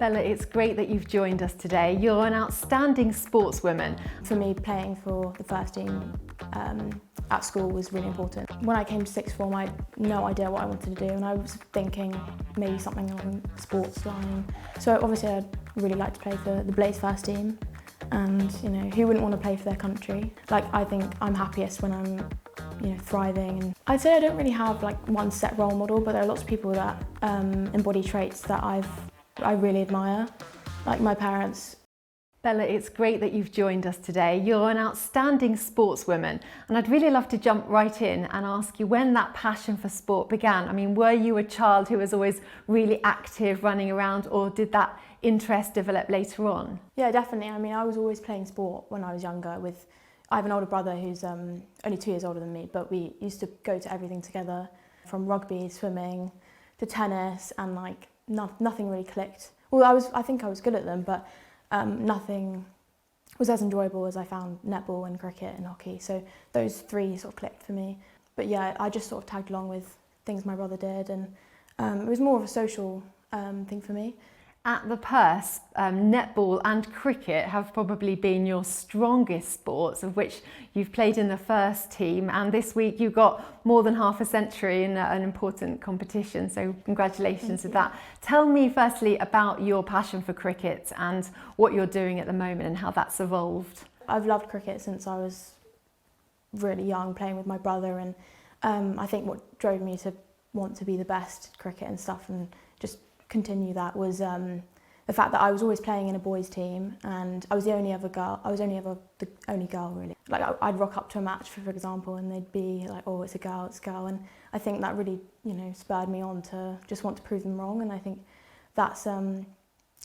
Bella, it's great that you've joined us today. You're an outstanding sportswoman. For me, playing for the first team at school was really important. When I came to sixth form, I had no idea what I wanted to do, and I was thinking maybe something along sports line. So obviously I'd really like to play for the Blaze first team, and who wouldn't want to play for their country? Like, I think I'm happiest when I'm thriving. And I'd say I don't really have like one set role model, but there are lots of people that embody traits that I really admire, like my parents. Bella, it's great that you've joined us today. You're an outstanding sportswoman, and I'd really love to jump right in and ask you when that passion for sport began. I mean, were you a child who was always really active, running around, or did that interest develop later on? Yeah, definitely. I mean, I was always playing sport when I was younger. I have an older brother who's only 2 years older than me, but we used to go to everything together, from rugby, swimming, to tennis, and like nothing really clicked. Well, I think I was good at them, but nothing was as enjoyable as I found netball and cricket and hockey. So those three sort of clicked for me. But yeah, I just sort of tagged along with things my brother did, and it was more of a social thing for me. At the Perse, netball and cricket have probably been your strongest sports, of which you've played in the first team, and this week you got more than half a century in an important competition, so congratulations with that. Tell me firstly about your passion for cricket and what you're doing at the moment and how that's evolved. I've loved cricket since I was really young, playing with my brother, and I think what drove me to want to be the best at cricket and stuff and just continue that was the fact that I was always playing in a boys' team, and I was the only other girl. I was the only girl really. Like, I'd rock up to a match, for example, and they'd be like, "Oh, it's a girl," and I think that really, spurred me on to just want to prove them wrong. And I think that's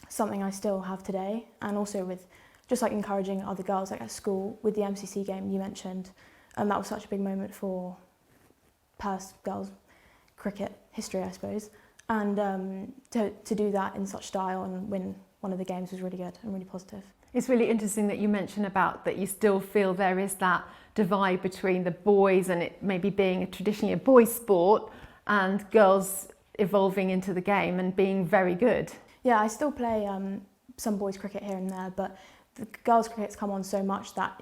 something I still have today, and also with just like encouraging other girls, like at school with the MCC game you mentioned, and that was such a big moment for Perse girls cricket history, I suppose. And to do that in such style and win one of the games was really good and really positive. It's really interesting that you mention about that you still feel there is that divide between the boys and it maybe being traditionally a boys' sport and girls evolving into the game and being very good. Yeah, I still play some boys' cricket here and there, but the girls' cricket's come on so much that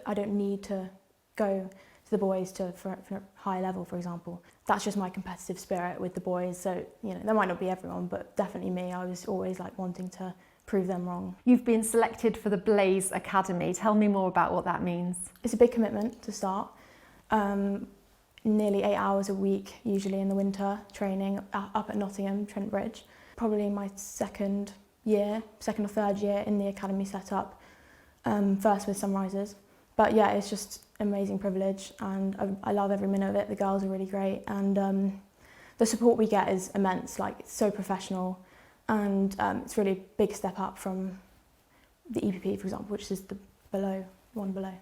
I don't need to go to the boys for a high level, for example. That's just my competitive spirit with the boys. So there might not be everyone, but definitely me. I was always like wanting to prove them wrong. You've been selected for the Blaze Academy. Tell me more about what that means. It's a big commitment to start. Nearly 8 hours a week, usually in the winter, training up at Nottingham, Trent Bridge. Probably my second or third year in the academy setup, first with Sunrisers. But yeah, it's just an amazing privilege, and I love every minute of it. The girls are really great, and the support we get is immense. Like, it's so professional, and it's really a big step up from the EPP, for example, which is the one below.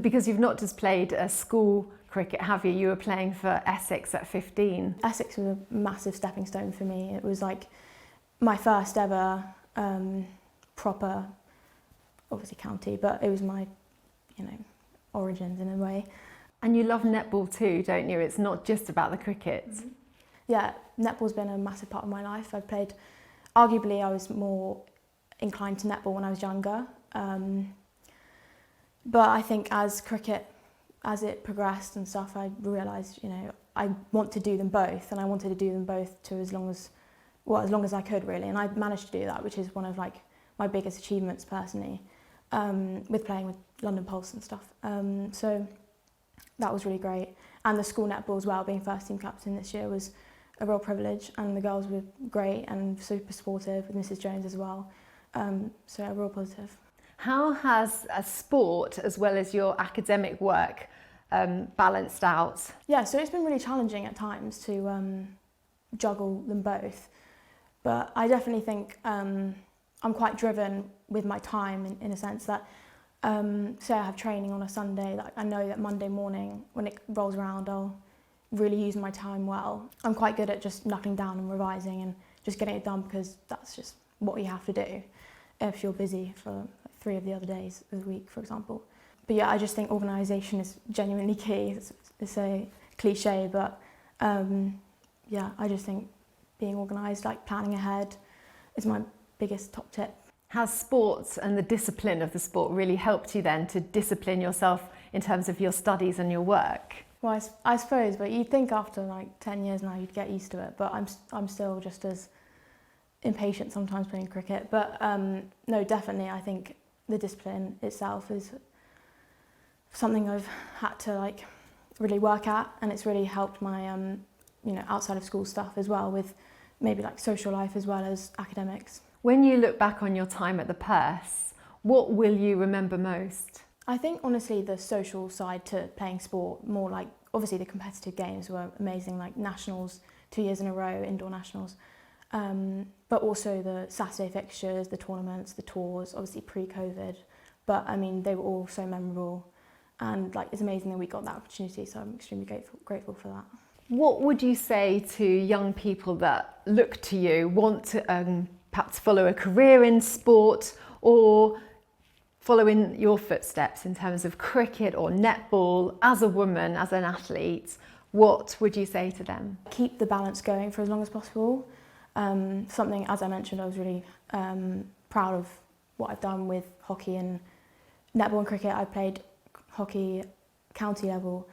Because you've not just played a school cricket, have you? You were playing for Essex at 15. Essex was a massive stepping stone for me. It was like my first ever proper, obviously county, but it was my origins in a way. And you love netball too, don't you? It's not just about the cricket. Mm-hmm. Yeah, netball's been a massive part of my life. Arguably I was more inclined to netball when I was younger. But I think as it progressed and stuff, I realised, I want to do them both, and I wanted to do them both to as long as I could really. And I managed to do that, which is one of like my biggest achievements personally, with playing with London Pulse and stuff. So that was really great. And the school netball as well, being first team captain this year was a real privilege, and the girls were great and super supportive, with Mrs. Jones as well. So a real positive. How has a sport as well as your academic work balanced out? Yeah, so it's been really challenging at times to juggle them both. But I definitely think I'm quite driven with my time in a sense that, say I have training on a Sunday, like I know that Monday morning when it rolls around I'll really use my time well. I'm quite good at just knuckling down and revising and just getting it done, because that's just what you have to do if you're busy for like 3 of the other days of the week, for example. But yeah, I just think organisation is genuinely key. It's a cliche, but yeah, I just think being organised, like planning ahead, is my biggest top tip. Has sports and the discipline of the sport really helped you then to discipline yourself in terms of your studies and your work? Well, I suppose, but you'd think after like 10 years now you'd get used to it, but I'm still just as impatient sometimes playing cricket. But no, definitely I think the discipline itself is something I've had to like really work at, and it's really helped my outside of school stuff as well, with maybe like social life as well as academics. When you look back on your time at the Perse, what will you remember most? I think honestly the social side to playing sport, more like obviously the competitive games were amazing, like nationals 2 years in a row, indoor nationals, but also the Saturday fixtures, the tournaments, the tours, obviously pre-COVID, but I mean they were all so memorable, and like it's amazing that we got that opportunity, so I'm extremely grateful for that. What would you say to young people that look to you, want to perhaps follow a career in sport or follow in your footsteps in terms of cricket or netball, as a woman, as an athlete? What would you say to them? Keep the balance going for as long as possible. Something, as I mentioned, I was really proud of what I've done with hockey and netball and cricket. I played hockey county level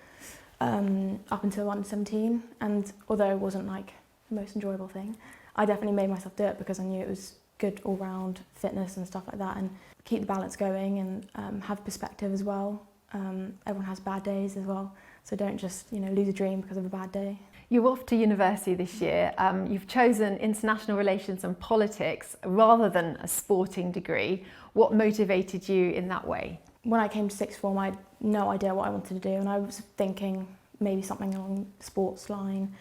up until under 17, and although it wasn't like the most enjoyable thing, I definitely made myself do it because I knew it was good all-round fitness and stuff like that, and keep the balance going and have perspective as well. Everyone has bad days as well, so don't just lose a dream because of a bad day. You're off to university this year. You've chosen international relations and politics rather than a sporting degree. What motivated you in that way? When I came to sixth form, I had no idea what I wanted to do, and I was thinking maybe something along the sports line.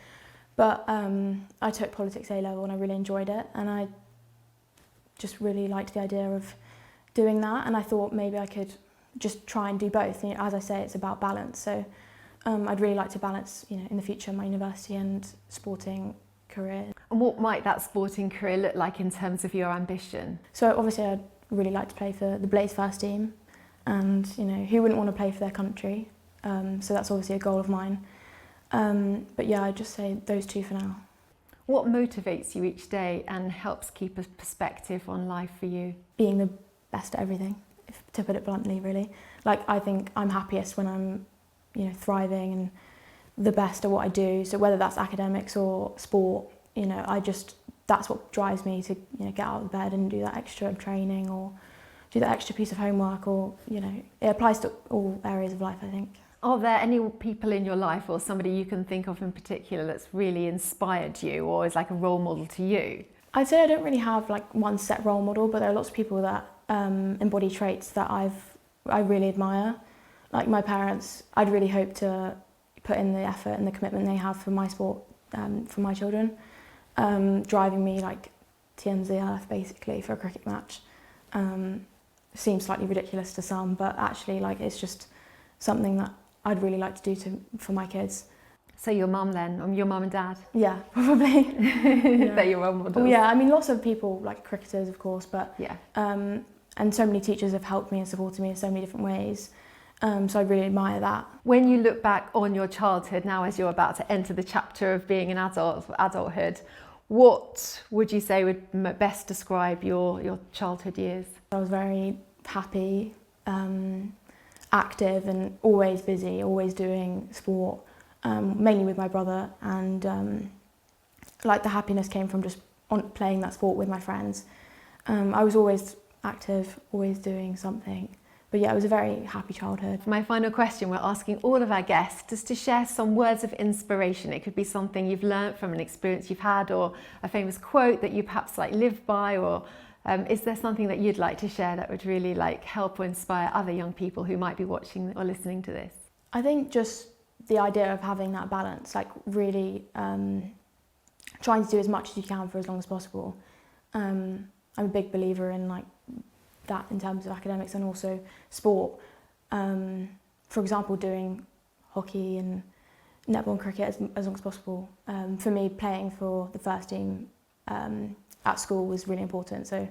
But I took politics A-level and I really enjoyed it, and I just really liked the idea of doing that, and I thought maybe I could just try and do both. As I say, it's about balance, so I'd really like to balance in the future my university and sporting career. And what might that sporting career look like in terms of your ambition? So obviously I'd really like to play for the Blaze first team, and who wouldn't want to play for their country, so that's obviously a goal of mine. But yeah, I'd just say those two for now. What motivates you each day and helps keep a perspective on life for you? Being the best at everything, to put it bluntly, really. Like, I think I'm happiest when I'm thriving and the best at what I do. So whether that's academics or sport, that's what drives me to get out of bed and do that extra training or do that extra piece of homework, or it applies to all areas of life, I think. Are there any people in your life or somebody you can think of in particular that's really inspired you or is like a role model to you? I'd say I don't really have like one set role model, but there are lots of people that embody traits that I really admire. Like my parents, I'd really hope to put in the effort and the commitment they have for my sport, for my children, driving me like to the ends of the earth basically for a cricket match. Seems slightly ridiculous to some, but actually it's just something that I'd really like to do for my kids. So your mum then, your mum and dad? Yeah, probably. They're your role models. Well, yeah, I mean lots of people, like cricketers of course, but yeah. And so many teachers have helped me and supported me in so many different ways. So I really admire that. When you look back on your childhood now as you're about to enter the chapter of being an adulthood, what would you say would best describe your childhood years? I was very happy, active and always busy, always doing sport, mainly with my brother, and the happiness came from just playing that sport with my friends. I was always active, always doing something. But yeah, it was a very happy childhood. My final question, we're asking all of our guests just to share some words of inspiration. It could be something you've learnt from an experience you've had, or a famous quote that you perhaps live by, or is there something that you'd like to share that would really help or inspire other young people who might be watching or listening to this? I think just the idea of having that balance, really trying to do as much as you can for as long as possible. I'm a big believer in that in terms of academics and also sport. For example, doing hockey and netball and cricket as long as possible. For me, playing for the first team at school was really important, so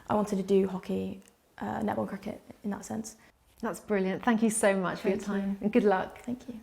I wanted to do hockey, netball and cricket in that sense. That's brilliant. Thank you so much for your time and good luck. Thank you.